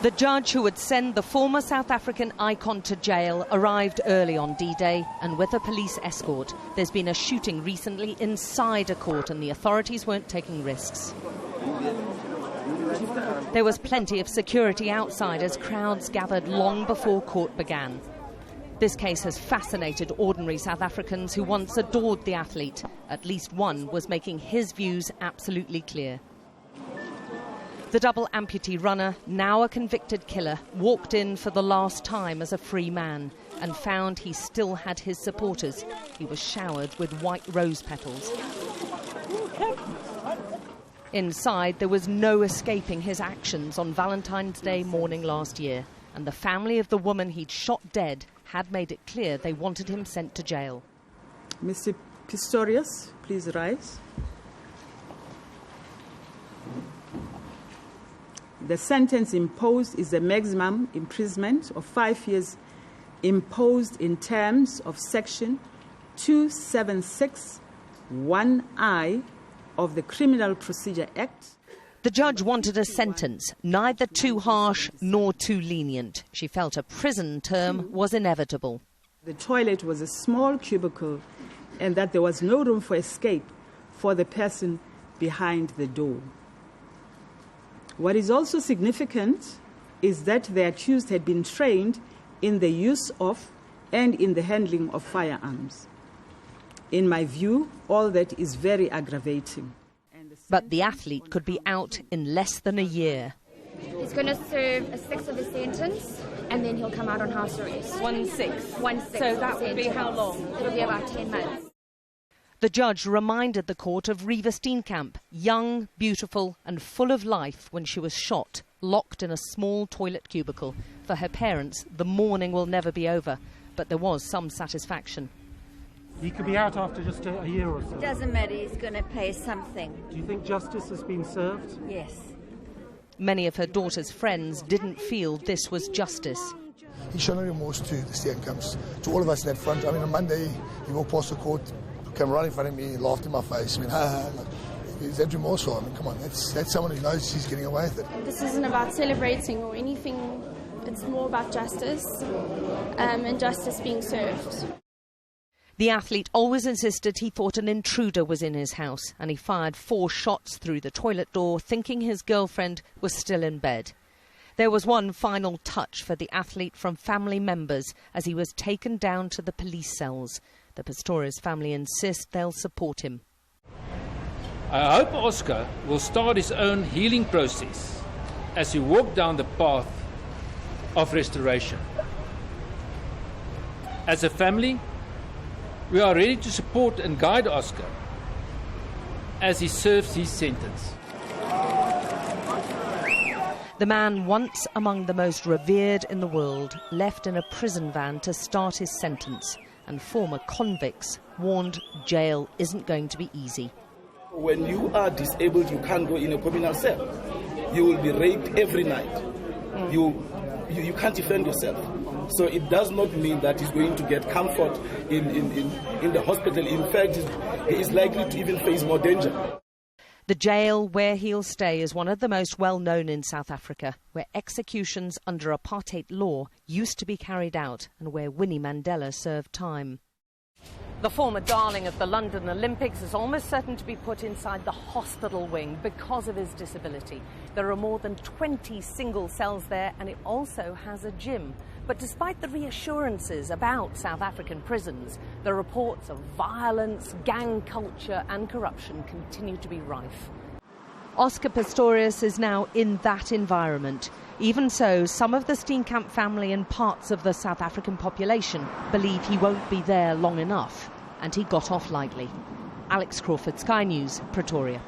The judge who would send the former South African icon to jail arrived early on D-Day and with a police escort. There's been a shooting recently inside a court and the authorities weren't taking risks. There was plenty of security outside as crowds gathered long before court began. This case has fascinated ordinary South Africans who once adored the athlete. At least one was making his views absolutely clear. The double amputee runner, now a convicted killer, walked in for the last time as a free man and found he still had his supporters. He was showered with white rose petals. Inside, there was no escaping his actions on Valentine's Day morning last year, and the family of the woman he'd shot dead had made it clear they wanted him sent to jail. Mr. Pistorius, please rise. The sentence imposed is the maximum imprisonment of 5 years imposed in terms of Section 276(1)(I) of the Criminal Procedure Act. The judge wanted a sentence, neither too harsh nor too lenient. She felt a prison term was inevitable. The toilet was a small cubicle and that there was no room for escape for the person behind the door. What is also significant is that the accused had been trained in the use of and in the handling of firearms. In my view, all that is very aggravating. But the athlete could be out in less than a year. He's going to serve a sixth of his sentence and then he'll come out on house arrest. 1/6? 1/6. So that would be how long? It'll be about 10 months. The judge reminded the court of Riva Steenkamp, young, beautiful and full of life when she was shot, locked in a small toilet cubicle. For her parents, the mourning will never be over, but there was some satisfaction. He could be out after just a year or so. Doesn't matter, he's going to pay something. Do you think justice has been served? Yes. Many of her daughter's friends didn't feel this was justice. He's shown remorse to the Steenkamps, to all of us in that front. I mean, on Monday, he walked past the court, came right in front of me, laughed in my face. I mean, is that remorseful? I mean, come on, that's someone who knows he's getting away with it. This isn't about celebrating or anything. It's more about justice and justice being served. The athlete always insisted he thought an intruder was in his house and he fired 4 shots through the toilet door, thinking his girlfriend was still in bed. There was one final touch for the athlete from family members as he was taken down to the police cells. The Pistorius family insist they'll support him. I hope Oscar will start his own healing process as he walks down the path of restoration. As a family, we are ready to support and guide Oscar as he serves his sentence. The man, once among the most revered in the world, left in a prison van to start his sentence, and former convicts warned jail isn't going to be easy. When you are disabled, you can't go in a communal cell. You will be raped every night. You can't defend yourself. So it does not mean that he's going to get comfort in the hospital. In fact, he is likely to even face more danger. The jail where he'll stay is one of the most well-known in South Africa, where executions under apartheid law used to be carried out and where Winnie Mandela served time. The former darling of the London Olympics is almost certain to be put inside the hospital wing because of his disability. There are more than 20 single cells there and it also has a gym. But despite the reassurances about South African prisons, the reports of violence, gang culture and corruption continue to be rife. Oscar Pistorius is now in that environment. Even so, some of the Steenkamp family and parts of the South African population believe he won't be there long enough, and he got off lightly. Alex Crawford, Sky News, Pretoria.